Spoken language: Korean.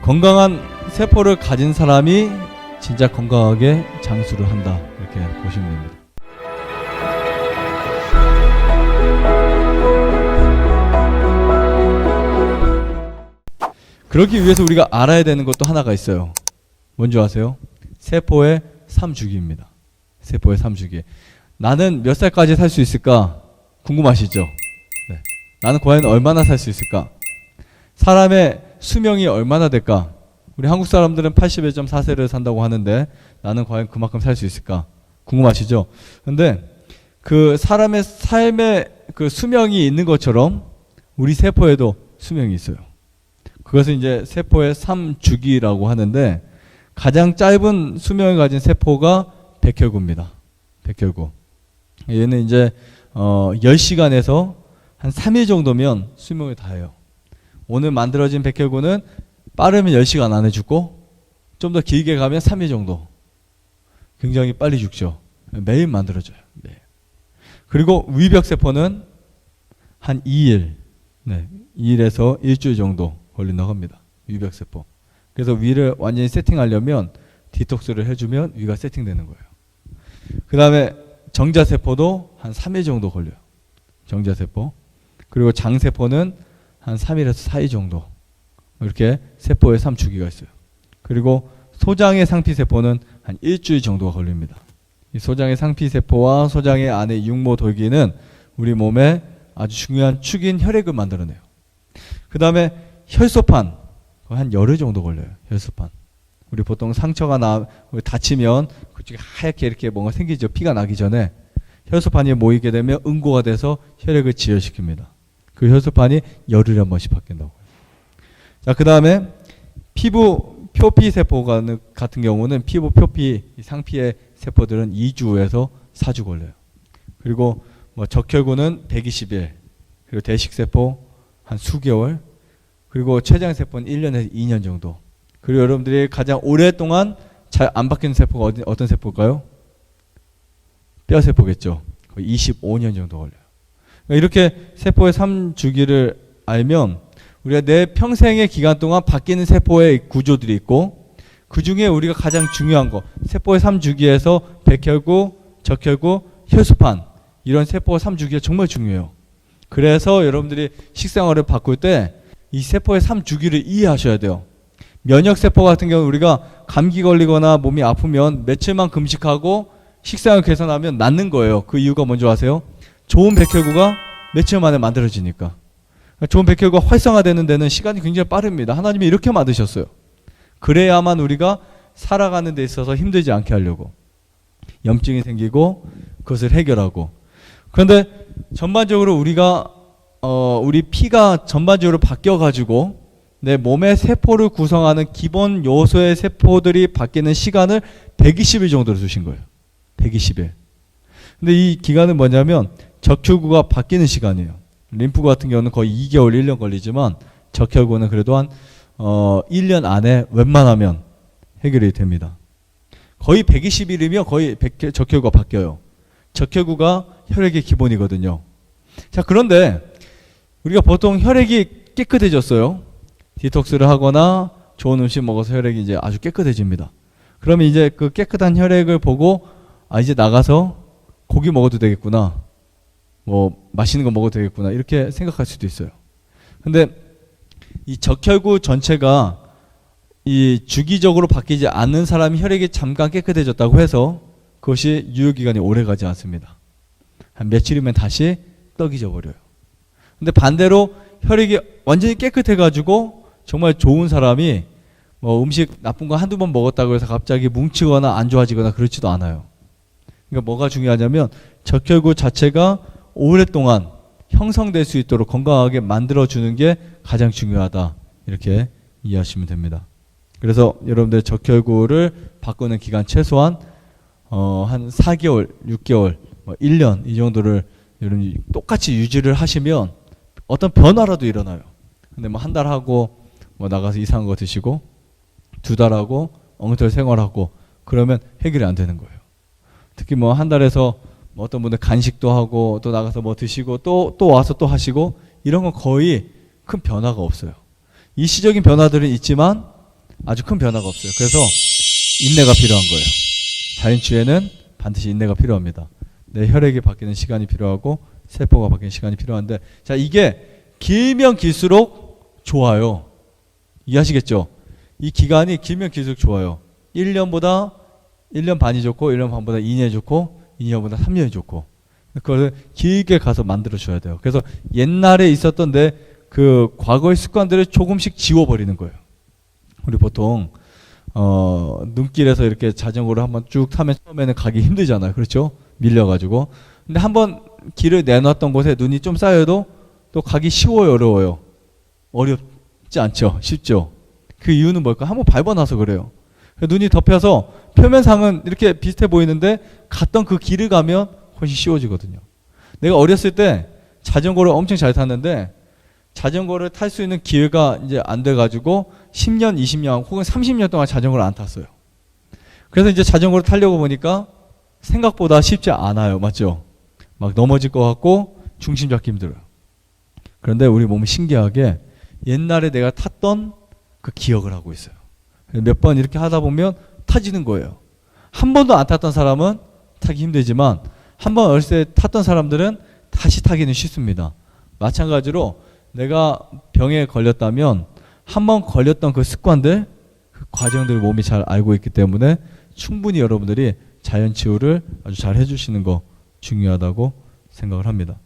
건강한 세포를 가진 사람이 진짜 건강하게 장수를 한다, 이렇게 보시면 됩니다. 그러기 위해서 우리가 알아야 되는 것도 하나가 있어요. 뭔지 아세요? 세포의 삶주기입니다. 세포의 삶주기. 나는 몇 살까지 살 수 있을까? 궁금하시죠? 네. 나는 과연 얼마나 살 수 있을까? 사람의 수명이 얼마나 될까? 우리 한국 사람들은 81.4세를 산다고 하는데 나는 과연 그만큼 살 수 있을까? 궁금하시죠? 근데 그 사람의 삶의 그 수명이 있는 것처럼 우리 세포에도 수명이 있어요. 그것은 이제 세포의 삶주기라고 하는데 가장 짧은 수명을 가진 세포가 백혈구입니다. 백혈구. 얘는 이제 10시간에서 한 3일 정도면 수명을 다해요. 오늘 만들어진 백혈구는 빠르면 10시간 안에 죽고 좀 더 길게 가면 3일 정도. 굉장히 빨리 죽죠. 매일 만들어져요. 매일. 그리고 위벽세포는 한 2일, 2일에서 일주일 정도 걸린다고 합니다. 위벽세포. 그래서 위를 완전히 세팅하려면 디톡스를 해주면 위가 세팅되는 거예요. 그 다음에 정자세포도 한 3일 정도 걸려요. 정자세포. 그리고 장세포는 한 3일에서 4일 정도. 이렇게 세포의 삶주기가 있어요. 그리고 소장의 상피세포는 한 일주일 정도가 걸립니다. 이 소장의 상피세포와 소장의 안에 육모 돌기는 우리 몸에 아주 중요한 축인 혈액을 만들어내요. 그 다음에 혈소판, 한 열흘 정도 걸려요. 혈소판. 우리 보통 상처가 다치면 그쪽에 하얗게 이렇게 뭔가 생기죠. 피가 나기 전에 혈소판이 모이게 되면 응고가 돼서 혈액을 지혈시킵니다. 그 혈소판이 열흘에 한 번씩 바뀐다고 해요. 자, 그 다음에 피부 표피 세포 같은 경우는 피부 표피 상피의 세포들은 2주에서 4주 걸려요. 그리고 뭐 적혈구는 120일, 그리고 대식세포 한 수개월, 그리고 췌장세포는 1년에서 2년 정도. 그리고 여러분들이 가장 오랫동안 잘 안 바뀌는 세포가 어떤 세포일까요? 뼈세포겠죠. 거의 25년 정도 걸려요. 그러니까 이렇게 세포의 삶주기를 알면 우리가 내 평생의 기간 동안 바뀌는 세포의 구조들이 있고 그 중에 우리가 가장 중요한 거, 세포의 삶주기에서 백혈구, 적혈구, 혈소판 이런 세포의 삶주기가 정말 중요해요. 그래서 여러분들이 식생활을 바꿀 때 이 세포의 삶주기를 이해하셔야 돼요. 면역세포 같은 경우는 우리가 감기 걸리거나 몸이 아프면 며칠만 금식하고 식생활 개선하면 낫는 거예요. 그 이유가 뭔지 아세요? 좋은 백혈구가 며칠 만에 만들어지니까. 좋은 백혈구가 활성화되는 데는 시간이 굉장히 빠릅니다. 하나님이 이렇게 만드셨어요. 그래야만 우리가 살아가는 데 있어서 힘들지 않게 하려고. 염증이 생기고 그것을 해결하고. 그런데 전반적으로 우리 피가 전반적으로 바뀌어가지고 내 몸의 세포를 구성하는 기본 요소의 세포들이 바뀌는 시간을 120일 정도로 주신 거예요. 120일. 근데 이 기간은 뭐냐면 적혈구가 바뀌는 시간이에요. 림프 같은 경우는 거의 2개월, 1년 걸리지만 적혈구는 그래도 한 1년 안에 웬만하면 해결이 됩니다. 거의 120일이면 거의 적혈구가 바뀌어요. 적혈구가 혈액의 기본이거든요. 자, 그런데 우리가 보통 혈액이 깨끗해졌어요. 디톡스를 하거나 좋은 음식 먹어서 혈액이 이제 아주 깨끗해집니다. 그러면 이제 그 깨끗한 혈액을 보고 이제 나가서 고기 먹어도 되겠구나. 뭐 맛있는 거 먹어도 되겠구나. 이렇게 생각할 수도 있어요. 근데 이 적혈구 전체가 이 주기적으로 바뀌지 않는 사람이 혈액이 잠깐 깨끗해졌다고 해서 그것이 유효기간이 오래 가지 않습니다. 한 며칠이면 다시 떡이 져버려요. 근데 반대로 혈액이 완전히 깨끗해가지고 정말 좋은 사람이 뭐 음식 나쁜 거 한두 번 먹었다고 해서 갑자기 뭉치거나 안 좋아지거나 그렇지도 않아요. 그러니까 뭐가 중요하냐면 적혈구 자체가 오랫동안 형성될 수 있도록 건강하게 만들어주는 게 가장 중요하다. 이렇게 이해하시면 됩니다. 그래서 여러분들 적혈구를 바꾸는 기간 최소한 한 4개월, 6개월, 1년 이 정도를 여러분이 똑같이 유지를 하시면 어떤 변화라도 일어나요. 근데 뭐 한 달 하고 뭐 나가서 이상한 거 드시고 2달 하고 엉터리 생활하고 그러면 해결이 안 되는 거예요. 특히 뭐 한 달에서 뭐 어떤 분들 간식도 하고 또 나가서 뭐 드시고 또 와서 또 하시고 이런 건 거의 큰 변화가 없어요. 일시적인 변화들은 있지만 아주 큰 변화가 없어요. 그래서 인내가 필요한 거예요. 자연치유에는 반드시 인내가 필요합니다. 내 혈액이 바뀌는 시간이 필요하고 세포가 바뀌는 시간이 필요한데, 자, 이게 길면 길수록 좋아요. 이해하시겠죠? 이 기간이 길면 길수록 좋아요. 1년보다 1년 반이 좋고 1년 반보다 2년이 좋고 2년보다 3년이 좋고, 그걸 길게 가서 만들어줘야 돼요. 그래서 옛날에 있었던 내 그 과거의 습관들을 조금씩 지워버리는 거예요. 우리 보통 눈길에서 이렇게 자전거를 한번 쭉 타면 처음에는 가기 힘들잖아요. 그렇죠? 밀려가지고. 근데 한번 길을 내놨던 곳에 눈이 좀 쌓여도 또 가기 쉬워요, 어려워요? 어렵지 않죠? 쉽죠? 그 이유는 뭘까? 한번 밟아놔서 그래요. 눈이 덮여서 표면상은 이렇게 비슷해 보이는데 갔던 그 길을 가면 훨씬 쉬워지거든요. 내가 어렸을 때 자전거를 엄청 잘 탔는데 자전거를 탈 수 있는 기회가 이제 안 돼가지고 10년, 20년 혹은 30년 동안 자전거를 안 탔어요. 그래서 이제 자전거를 타려고 보니까 생각보다 쉽지 않아요. 맞죠? 막 넘어질 것 같고 중심 잡기 힘들어요. 그런데 우리 몸은 신기하게 옛날에 내가 탔던 그 기억을 하고 있어요. 몇 번 이렇게 하다 보면 타지는 거예요. 한 번도 안 탔던 사람은 타기 힘들지만 한 번 어렸을 때 탔던 사람들은 다시 타기는 쉽습니다. 마찬가지로 내가 병에 걸렸다면 한 번 걸렸던 그 습관들, 그 과정들을 몸이 잘 알고 있기 때문에 충분히 여러분들이 자연치유를 아주 잘 해주시는 거 중요하다고 생각을 합니다.